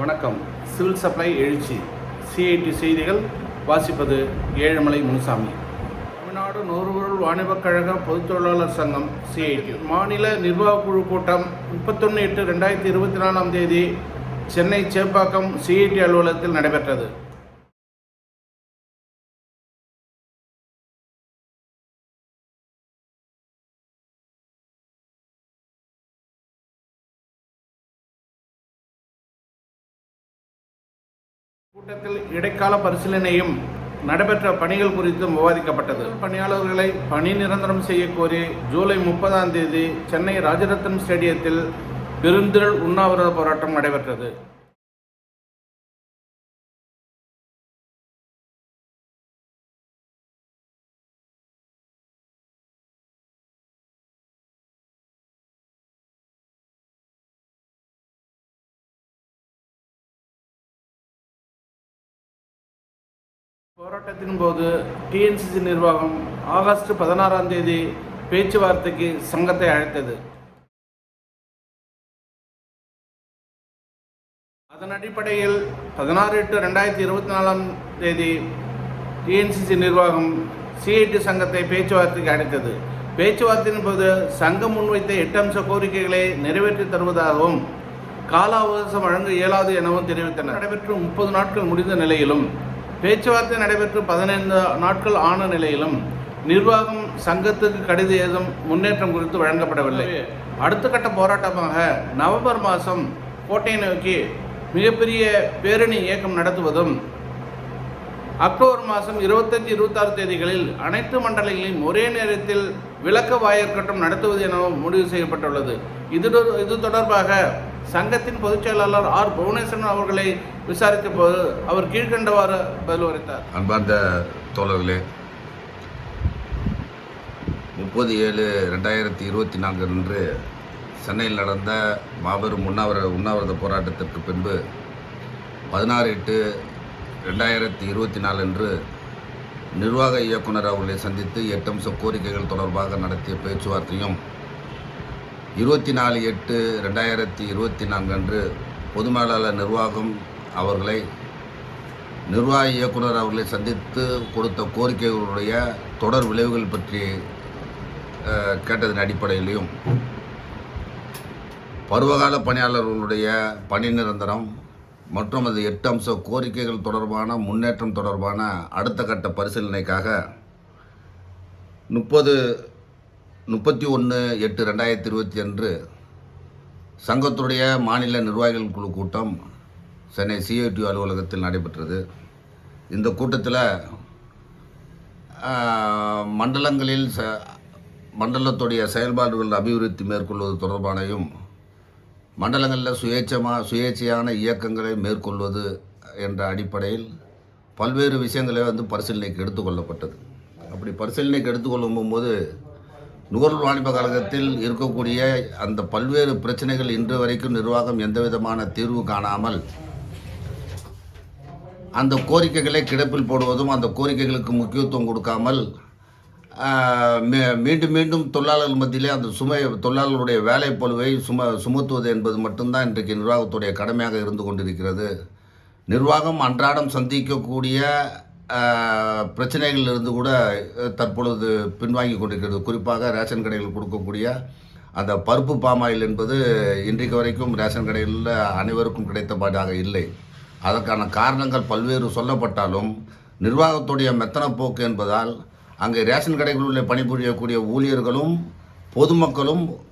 வணக்கம். Civil supply எழுச்சி CID செய்திகள் வாசிப்பது ஏழுமலை முனுசாமி. தமிழ்நாடு நுகர்வோர் வாணிபக் கழக பொதுத் தொழிலாளர் சங்கம் சிஐடி மாநில நிர்வாகக் குழு கூட்டம் 31/8/2024 சென்னை சேப்பாக்கம் சிஐடி அலுவலகத்தில் நடைபெற்றது. கூட்டத்தில் இடைக்கால பரிசீலனையும் நடைபெற்ற பணிகள் குறித்தும் விவாதிக்கப்பட்டது. பணியாளர்களை பணி நிரந்தரம் செய்ய கோரி ஜூலை 30 சென்னை ராஜரத்னம் ஸ்டேடியத்தில் பெருந்திரள் உண்ணாவிரத போராட்டம் நடைபெற்றது. போராட்டத்தின் போது டிஎன்சிசி நிர்வாகம் ஆகஸ்ட் 16 பேச்சுவார்த்தைக்கு சங்கத்தை அழைத்தது. அதன் அடிப்படையில் 16/8/2024 டிஎன்சிசி நிர்வாகம் சிஐடி சங்கத்தை பேச்சுவார்த்தைக்கு அழைத்தது. பேச்சுவார்த்தையின் போது சங்கம் முன்வைத்த 8 அம்ச கோரிக்கைகளை நிறைவேற்றி தருவதாகவும் கால அவகாசம் வழங்க இயலாது எனவும் தெரிவித்தனர். நடைபெற்று 30 நாட்கள் முடிந்த நிலையிலும் பேச்சுவார்த்தை நடைபெற்று 15 நாட்கள் ஆன நிலையிலும் நிர்வாகம் சங்கத்துக்கு கடிதம் ஏதும் முன்னேற்றம் குறித்து வழங்கப்படவில்லை. அடுத்த கட்ட போராட்டமாக நவம்பர் மாதம் கோட்டையை நோக்கி மிகப்பெரிய பேரணி இயக்கம் நடத்துவதும், அக்டோபர் மாதம் 25, 26 தேதிகளில் அனைத்து மண்டலங்களிலும் ஒரே நேரத்தில் விளக்க வாயிற்கட்டம் நடத்துவது எனவும் முடிவு செய்யப்பட்டுள்ளது. இது தொடர்பாக சங்கத்தின் பொதுச் செயலாளர் ஆர். புவனேஸ்வரன் அவர்களை விசாரித்த போது அவர் கீழ்கண்டவாறு பதில் உரைத்தார். அன்பார்ந்த தோழர்களே, 30/7/2024 அன்று சென்னையில் நடந்த மாபெரும் உண்ணாவிரத போராட்டத்திற்கு பின்பு 16/8/2024 அன்று நிர்வாக இயக்குனர் அவர்களை சந்தித்து 8 அம்ச கோரிக்கைகள் தொடர்பாக நடத்திய பேச்சுவார்த்தையும் 24/8/2024 அன்று பொது மேலாளர் நிர்வாகம் அவர்களை நிர்வாக இயக்குனர் அவர்களை சந்தித்து கொடுத்த கோரிக்கைகளுடைய தொடர் விளைவுகள் பற்றி கேட்டதன் அடிப்படையிலையும் பருவகால பணியாளர்களுடைய பணி நிரந்தரம் மற்றும் அது 8 அம்ச கோரிக்கைகள் தொடர்பான முன்னேற்றம் தொடர்பான அடுத்த கட்ட பரிசீலனைக்காக 31/8/2020 அன்று சங்கத்துடைய மாநில நிர்வாகிகள் குழு கூட்டம் சென்னை சிஐடி அலுவலகத்தில் நடைபெற்றது. இந்த கூட்டத்தில் மண்டலங்களில் மண்டலத்துடைய செயல்பாடுகள் அபிவிருத்தி மேற்கொள்வது தொடர்பானையும் மண்டலங்களில் சுயேட்சையான இயக்கங்களை மேற்கொள்வது என்ற அடிப்படையில் பல்வேறு விஷயங்களை பரிசீலனைக்கு எடுத்துக்கொள்ளப்பட்டது. அப்படி பரிசீலனைக்கு எடுத்துக்கொள்ளும் போது நுகர்வோர் வாணிப கழகத்தில் இருக்கக்கூடிய அந்த பல்வேறு பிரச்சனைகள் இன்று வரைக்கும் நிர்வாகம் எந்த விதமான தீர்வு காணாமல் அந்த கோரிக்கைகளை கிடப்பில் போடுவதும், அந்த கோரிக்கைகளுக்கு முக்கியத்துவம் கொடுக்காமல் மீண்டும் மீண்டும் தொழிலாளர்கள் மத்தியிலே அந்த தொழிலாளர்களுடைய வேலை பளுவை சுமத்துவது என்பது மட்டும்தான் இன்றைக்கு நிர்வாகத்துடைய கடமையாக இருந்து கொண்டிருக்கிறது. நிர்வாகம் அன்றாடம் சந்திக்கக்கூடிய பிரச்சனைகளிலிருந்து கூட தற்பொழுது பின்வாங்கி கொண்டிருக்கிறது. குறிப்பாக ரேஷன் கடைகள் கொடுக்கக்கூடிய அந்த பருப்பு பாமாயில் என்பது இன்றைக்கு வரைக்கும் ரேஷன் கடைகளில் அனைவருக்கும் கிடைத்தபாடாக இல்லை. அதற்கான காரணங்கள் பல்வேறு சொல்லப்பட்டாலும் நிர்வாகத்துடைய மெத்தன போக்கு என்பதால் அங்கே ரேஷன் கடைகளில் பணிபுரியக்கூடிய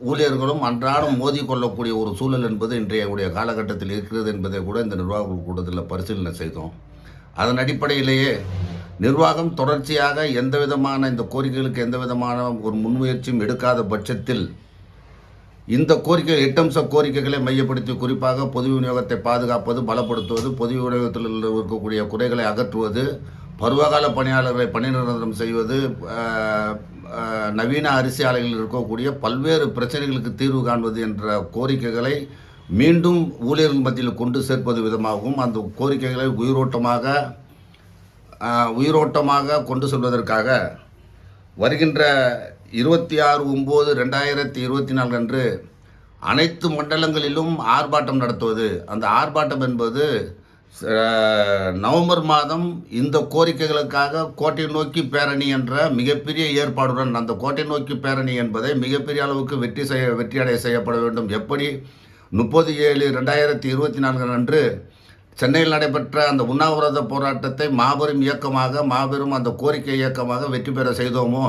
ஊழியர்களும் அன்றாடம் மோதிக்கொள்ளக்கூடிய ஒரு சூழல் என்பது இன்றைய காலகட்டத்தில் இருக்கிறது என்பதை கூட இந்த நிர்வாக கூட்டத்தில் பரிசீலனை செய்தோம். அதன் அடிப்படையிலேயே நிர்வாகம் தொடர்ச்சியாக எந்த விதமான இந்த கோரிக்கைகளுக்கு எந்த விதமான ஒரு முன்முயற்சியும் எடுக்காத பட்சத்தில் இந்த 8 அம்ச கோரிக்கைகளை மையப்படுத்தி குறிப்பாக பொது விநியோகத்தை பாதுகாப்பது, பலப்படுத்துவது, பொது விநியோகத்தில் இருக்கக்கூடிய குறைகளை அகற்றுவது, பருவகால பணியாளர்களை பணி நிரந்தரம் செய்வது, நவீன அரிசி ஆலைகளில் இருக்கக்கூடிய பல்வேறு பிரச்சனைகளுக்கு தீர்வு காண்பது என்ற கோரிக்கைகளை மீண்டும் ஊழியர்கள் மத்தியில் கொண்டு சேர்ப்பது விதமாகவும் அந்த கோரிக்கைகளை உயிரோட்டமாக கொண்டு செல்வதற்காக வருகின்ற 26/9/2024 அன்று அனைத்து மண்டலங்களிலும் ஆர்ப்பாட்டம் நடத்துவது. அந்த ஆர்ப்பாட்டம் என்பது நவம்பர் மாதம் இந்த கோரிக்கைகளுக்காக கோட்டை நோக்கி பேரணி என்ற மிகப்பெரிய ஏற்பாடுடன் அந்த கோட்டை நோக்கி பேரணி என்பதை மிகப்பெரிய அளவுக்கு வெற்றியடைய செய்யப்பட வேண்டும். எப்படி 30/7/2024 அன்று சென்னையில் நடைபெற்ற அந்த உண்ணாவிரத போராட்டத்தை மாபெரும் இயக்கமாக, மாபெரும் அந்த கோரிக்கை இயக்கமாக வெற்றி பெற செய்தோமோ,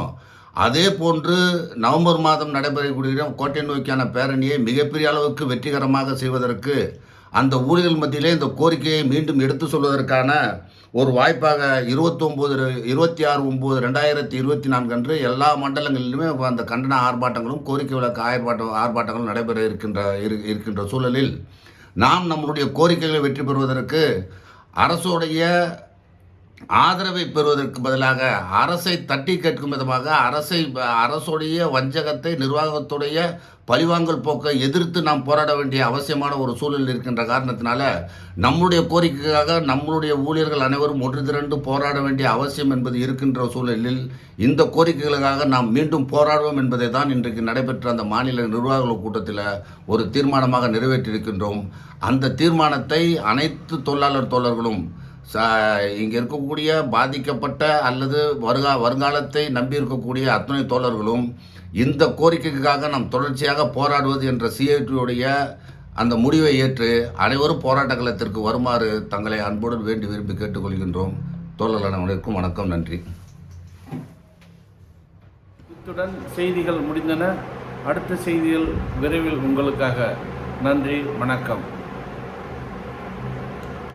அதே போன்று நவம்பர் மாதம் நடைபெறக்கூடிய கோட்டை நோக்கியான பேரணியை மிகப்பெரிய அளவுக்கு வெற்றிகரமாக செய்வதற்கு அந்த ஊழியர்கள் மத்தியிலே இந்த கோரிக்கையை மீண்டும் எடுத்து சொல்வதற்கான ஒரு வாய்ப்பாக 26/9/2024 அன்று எல்லா மண்டலங்களிலுமே அந்த கண்டன ஆர்ப்பாட்டங்களும் கோரிக்கை விளக்க ஆர்ப்பாட்டங்களும் நடைபெற இருக்கின்ற சூழலில் நாம் நம்மளுடைய கோரிக்கைகளை வெற்றி பெறுவதற்கு அரசுடைய ஆதரவை பெறுவதற்கு பதிலாக அரசை தட்டி கேட்கும் விதமாக அரசுடைய வஞ்சகத்தை, நிர்வாகத்துடைய பழிவாங்கல் போக்கை எதிர்த்து நாம் போராட வேண்டிய அவசியமான ஒரு சூழல் இருக்கின்ற காரணத்தினால நம்முடைய கோரிக்கைக்காக நம்மளுடைய ஊழியர்கள் அனைவரும் ஒன்று திரண்டு போராட வேண்டிய அவசியம் என்பது இருக்கின்ற சூழலில் இந்த கோரிக்கைகளுக்காக நாம் மீண்டும் போராடுவோம் என்பதை தான் இன்றைக்கு நடைபெற்ற அந்த மாநில நிர்வாகிகள் கூட்டத்தில் ஒரு தீர்மானமாக நிறைவேற்றியிருக்கின்றோம். அந்த தீர்மானத்தை அனைத்து தொழிலாளர் தோழர்களும் இங்கே இருக்கக்கூடிய பாதிக்கப்பட்ட அல்லது வருங்காலத்தை நம்பி இருக்கக்கூடிய அத்தனை தோழர்களும் இந்த கோரிக்கைக்காக நாம் தொடர்ச்சியாக போராடுவது என்ற சிஐடியுடைய அந்த முடிவை ஏற்று அனைவரும் போராட்ட களத்திற்கு வருமாறு தங்களை அன்புடன் வேண்டி விரும்பி கேட்டுக்கொள்கின்றோம். தோழர்கள் அனைவருக்கும் வணக்கம், நன்றி. இத்துடன் செய்திகள் முடிந்தன. அடுத்த செய்திகள் விரைவில் உங்களுக்காக. நன்றி, வணக்கம்.